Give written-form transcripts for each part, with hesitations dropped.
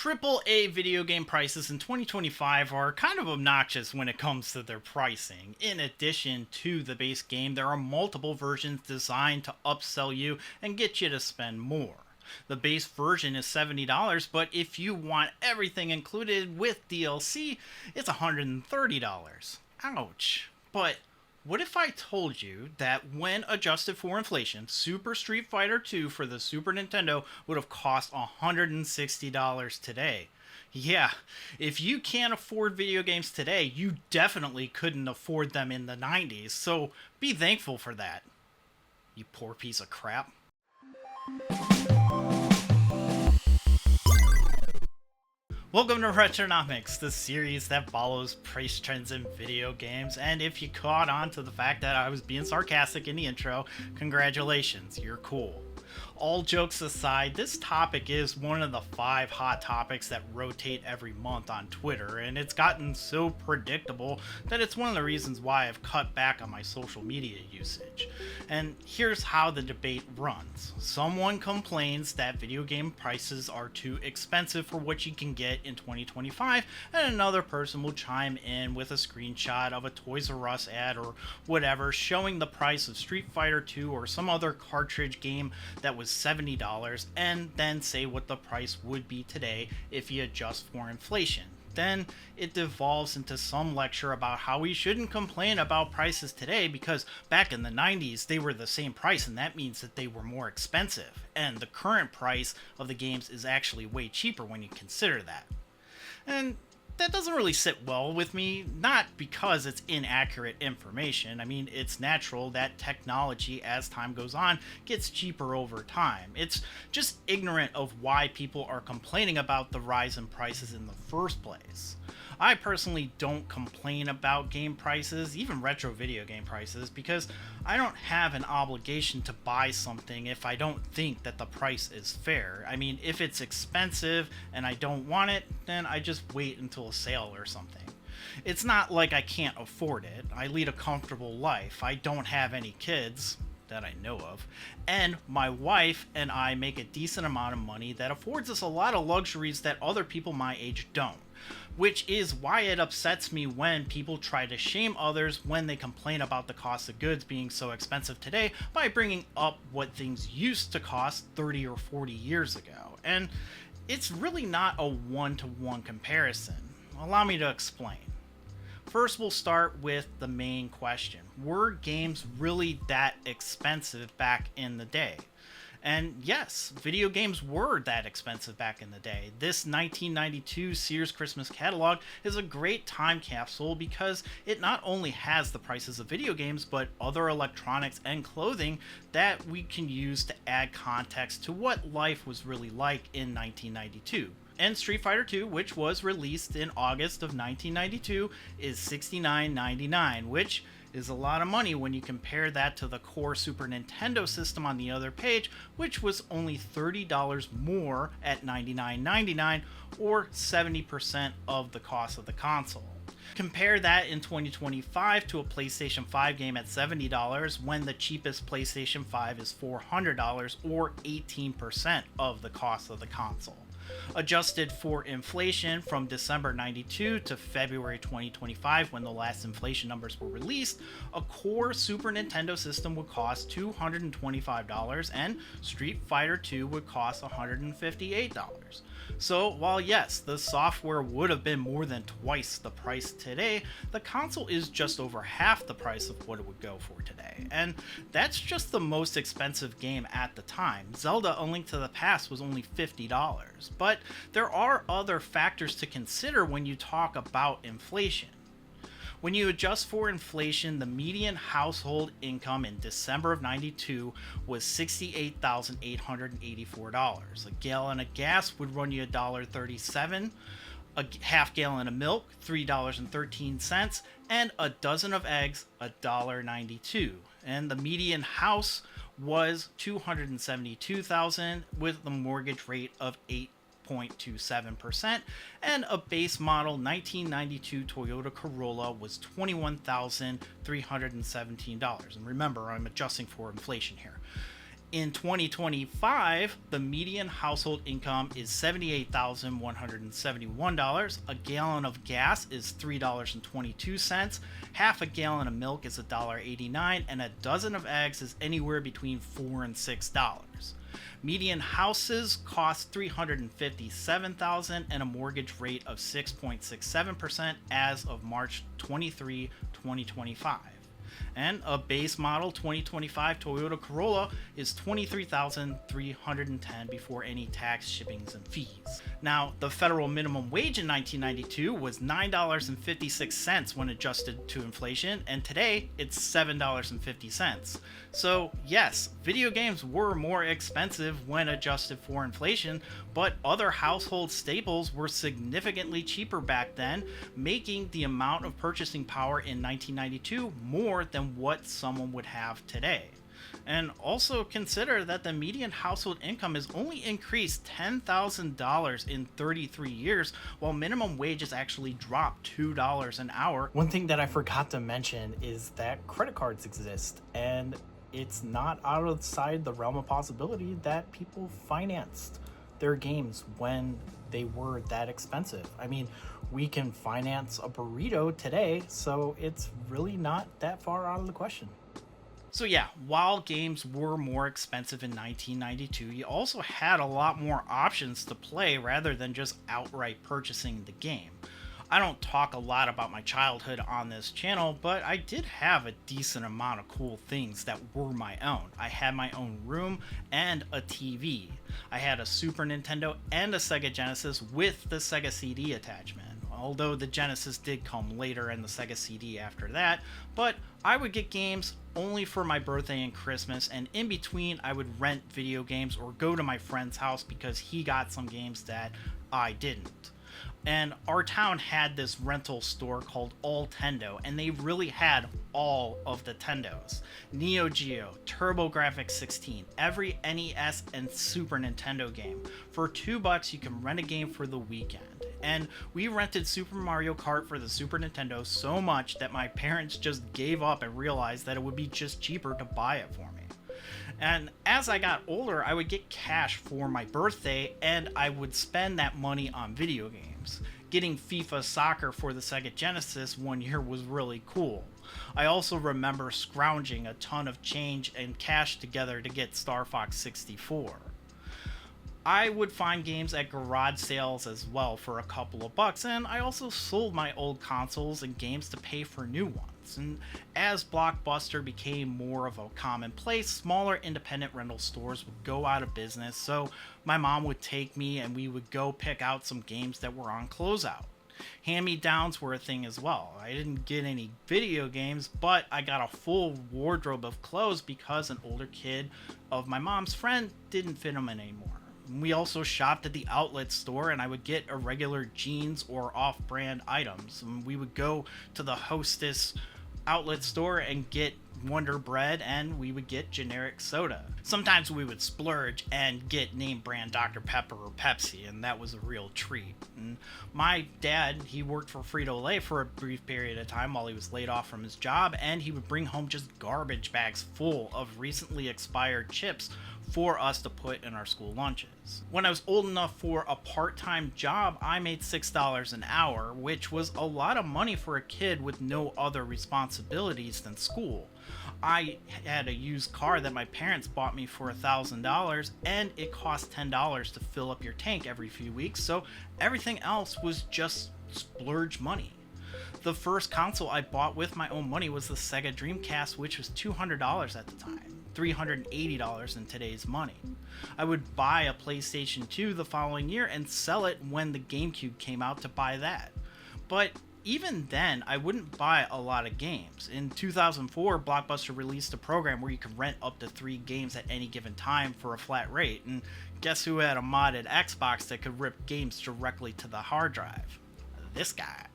AAA video game prices in 2025 are kind of obnoxious when it comes to their pricing. In addition to the base game, there are multiple versions designed to upsell you and get you to spend more. The base version is $70, but if you want everything included with DLC, it's $130. Ouch. But what if I told you that when adjusted for inflation, Super Street Fighter 2 for the Super Nintendo would have cost $160 today? Yeah, if you can't afford video games today, you definitely couldn't afford them in the 90s, so be thankful for that. You poor piece of crap. Welcome to Retronomics, the series that follows price trends in video games, and if you caught on to the fact that I was being sarcastic in the intro, congratulations, you're cool. All jokes aside, this topic is one of the 5 hot topics that rotate every month on Twitter, and it's gotten so predictable that it's one of the reasons why I've cut back on my social media usage. And here's how the debate runs. Someone complains that video game prices are too expensive for what you can get in 2025, and another person will chime in with a screenshot of a Toys R Us ad or whatever showing the price of Street Fighter 2 or some other cartridge game that was $70 and then say what the price would be today if you adjust for inflation. Then it devolves into some lecture about how we shouldn't complain about prices today because back in the 90s they were the same price and that means that they were more expensive, and the current price of the games is actually way cheaper when you consider that. And that doesn't really sit well with me, not because it's inaccurate information. I mean, it's natural that technology, as time goes on, gets cheaper over time. It's just ignorant of why people are complaining about the rise in prices in the first place. I personally don't complain about game prices, even retro video game prices, because I don't have an obligation to buy something if I don't think that the price is fair. I mean, if it's expensive and I don't want it, then I just wait until a sale or something. It's not like I can't afford it. I lead a comfortable life. I don't have any kids that I know of, and my wife and I make a decent amount of money that affords us a lot of luxuries that other people my age don't. Which is why it upsets me when people try to shame others when they complain about the cost of goods being so expensive today by bringing up what things used to cost 30 or 40 years ago. And it's really not a one-to-one comparison. Allow me to explain. First, we'll start with the main question. Were games really that expensive back in the day? And yes, video games were that expensive back in the day. This 1992 Sears Christmas catalog is a great time capsule because it not only has the prices of video games, but other electronics and clothing that we can use to add context to what life was really like in 1992. And Street Fighter 2, which was released in August of 1992, is $69.99, which is a lot of money when you compare that to the core Super Nintendo system on the other page, which was only $30 more at $99.99, or 70% of the cost of the console. Compare that in 2025 to a PlayStation 5 game at $70 when the cheapest PlayStation 5 is $400, or 18% of the cost of the console. Adjusted for inflation from December 92 to February 2025 when the last inflation numbers were released, a core Super Nintendo system would cost $225 and Street Fighter 2 would cost $158. So while yes, the software would have been more than twice the price today, the console is just over half the price of what it would go for today. And that's just the most expensive game at the time. Zelda: A Link to the Past was only $50. But there are other factors to consider when you talk about inflation. When you adjust for inflation, the median household income in December of 92 was $68,884. A gallon of gas would run you $1.37, a half gallon of milk $3.13, and a dozen of eggs $1.92. And the median house was $272,000 with the mortgage rate of 8.27%, and a base model 1992 Toyota Corolla was $21,317. And remember, I'm adjusting for inflation here. In 2025, the median household income is $78,171. A gallon of gas is $3.22. Half a gallon of milk is $1.89, and a dozen of eggs is anywhere between $4 and $6. Median houses cost $357,000 and a mortgage rate of 6.67% as of March 23, 2025. And a base model 2025 Toyota Corolla is $23,310 before any tax, shippings, and fees. Now, the federal minimum wage in 1992 was $9.56 when adjusted to inflation, and today it's $7.50. So, yes, video games were more expensive when adjusted for inflation, but other household staples were significantly cheaper back then, making the amount of purchasing power in 1992 more than what someone would have today. And also consider that the median household income has only increased $10,000 in 33 years, while minimum wages actually dropped $2 an hour. One thing that I forgot to mention is that credit cards exist, and it's not outside the realm of possibility that people financed their games when they were that expensive. I mean, we can finance a burrito today, so it's really not that far out of the question. So yeah, while games were more expensive in 1992, you also had a lot more options to play rather than just outright purchasing the game. I don't talk a lot about my childhood on this channel, but I did have a decent amount of cool things that were my own. I had my own room and a TV. I had a Super Nintendo and a Sega Genesis with the Sega CD attachment. Although the Genesis did come later and the Sega CD after that, but I would get games only for my birthday and Christmas, and in between I would rent video games or go to my friend's house because he got some games that I didn't. And our town had this rental store called Nicktendo, and they really had all of the Tendos. Neo Geo, TurboGrafx 16, every NES and Super Nintendo game. For $2 you can rent a game for the weekend. And we rented Super Mario Kart for the Super Nintendo so much that my parents just gave up and realized that it would be just cheaper to buy it for me. And as I got older, I would get cash for my birthday, and I would spend that money on video games. Getting FIFA Soccer for the Sega Genesis one year was really cool. I also remember scrounging a ton of change and cash together to get Star Fox 64. I would find games at garage sales as well for a couple of bucks, and I also sold my old consoles and games to pay for new ones. And as Blockbuster became more of a commonplace, smaller independent rental stores would go out of business, so my mom would take me and we would go pick out some games that were on closeout. Hand-me-downs were a thing as well. I didn't get any video games, but I got a full wardrobe of clothes because an older kid of my mom's friend didn't fit them in anymore. We also shopped at the outlet store, and I would get irregular jeans or off-brand items. And we would go to the Hostess outlet store and get Wonder Bread, and we would get generic soda. Sometimes we would splurge and get name brand Dr. Pepper or Pepsi, and that was a real treat. And my dad, he worked for Frito-Lay for a brief period of time while he was laid off from his job, and he would bring home just garbage bags full of recently expired chips for us to put in our school lunches. When I was old enough for a part-time job, I made $6 an hour, which was a lot of money for a kid with no other responsibilities than school. I had a used car that my parents bought me for $1,000, and it cost $10 to fill up your tank every few weeks, so everything else was just splurge money. The first console I bought with my own money was the Sega Dreamcast, which was $200 at the time, $380 in today's money. I would buy a PlayStation 2 the following year and sell it when the GameCube came out to buy that. But even then, I wouldn't buy a lot of games. In 2004, Blockbuster released a program where you could rent up to 3 games at any given time for a flat rate, and guess who had a modded Xbox that could rip games directly to the hard drive? This guy.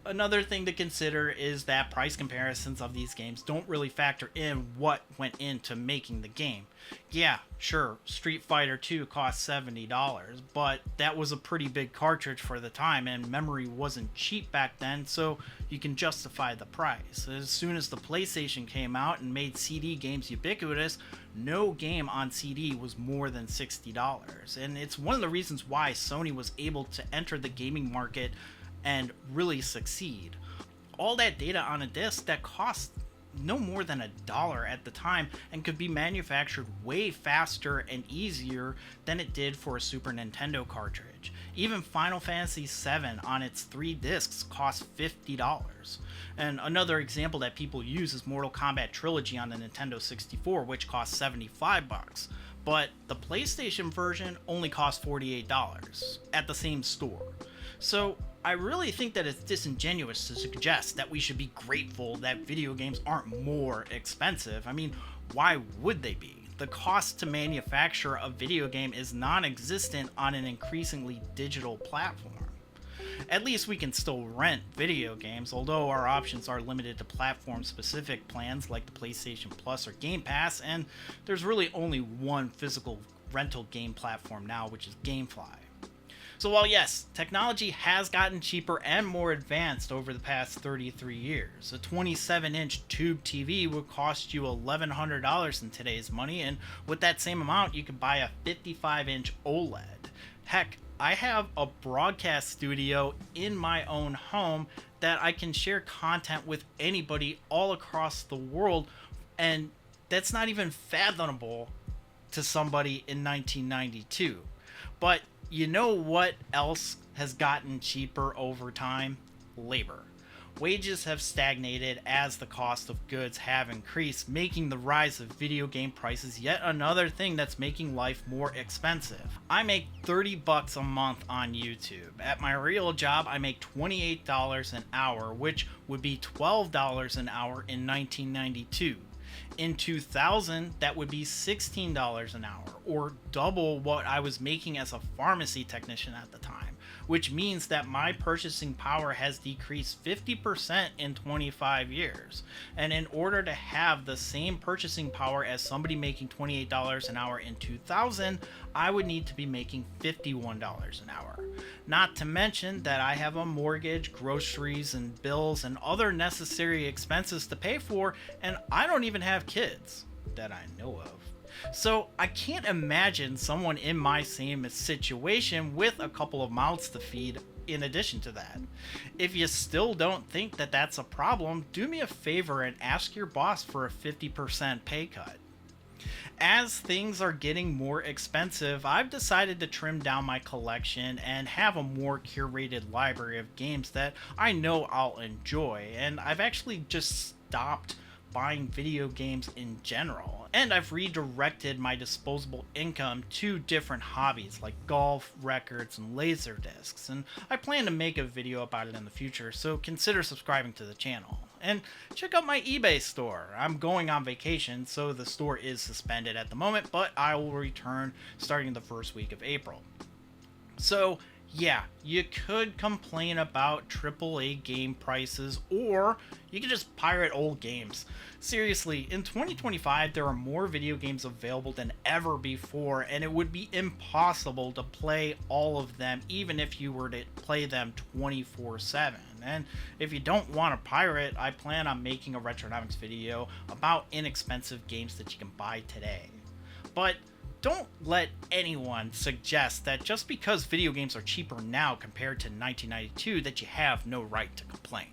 Another thing to consider is that price comparisons of these games don't really factor in what went into making the game. Yeah, sure, Street Fighter 2 cost $70, but that was a pretty big cartridge for the time and memory wasn't cheap back then, so you can justify the price. As soon as the PlayStation came out and made CD games ubiquitous, no game on CD was more than $60, and it's one of the reasons why Sony was able to enter the gaming market and really succeed. All that data on a disc that cost no more than $1 at the time and could be manufactured way faster and easier than it did for a Super Nintendo cartridge. Even Final Fantasy VII on its 3 discs cost $50. And another example that people use is Mortal Kombat Trilogy on the Nintendo 64, which cost $75. But the PlayStation version only cost $48 at the same store. So I really think that it's disingenuous to suggest that we should be grateful that video games aren't more expensive. I mean, why would they be? The cost to manufacture a video game is non-existent on an increasingly digital platform. At least we can still rent video games, although our options are limited to platform-specific plans like the PlayStation Plus or Game Pass, and there's really only one physical rental game platform now, which is GameFly. So while yes, technology has gotten cheaper and more advanced over the past 33 years, a 27-inch tube TV would cost you $1,100 in today's money, and with that same amount, you could buy a 55-inch OLED. Heck, I have a broadcast studio in my own home that I can share content with anybody all across the world, and that's not even fathomable to somebody in 1992. But you know what else has gotten cheaper over time? Labor. Wages have stagnated as the cost of goods have increased, making the rise of video game prices yet another thing that's making life more expensive. I make $30 a month on YouTube. At my real job, I make $28 an hour, which would be $12 an hour in 1992. In 2000, that would be $16 an hour, or double what I was making as a pharmacy technician at the time, which means that my purchasing power has decreased 50% in 25 years. And in order to have the same purchasing power as somebody making $28 an hour in 2000, I would need to be making $51 an hour. Not to mention that I have a mortgage, groceries, and bills, and other necessary expenses to pay for, and I don't even have kids that I know of. So I can't imagine someone in my same situation with a couple of mouths to feed in addition to that. If you still don't think that that's a problem, do me a favor and ask your boss for a 50% pay cut. As things are getting more expensive, I've decided to trim down my collection and have a more curated library of games that I know I'll enjoy, and I've actually just stopped buying video games in general, and I've redirected my disposable income to different hobbies like golf, records, and laser discs, and I plan to make a video about it in the future, so consider subscribing to the channel. And check out my eBay store. I'm going on vacation, so the store is suspended at the moment, but I will return starting the first week of April. So yeah, you could complain about AAA game prices, or you could just pirate old games. Seriously, in 2025, there are more video games available than ever before, and it would be impossible to play all of them, even if you were to play them 24/7. And if you don't want to pirate, I plan on making a Retronomics video about inexpensive games that you can buy today. But don't let anyone suggest that just because video games are cheaper now compared to 1992 that you have no right to complain.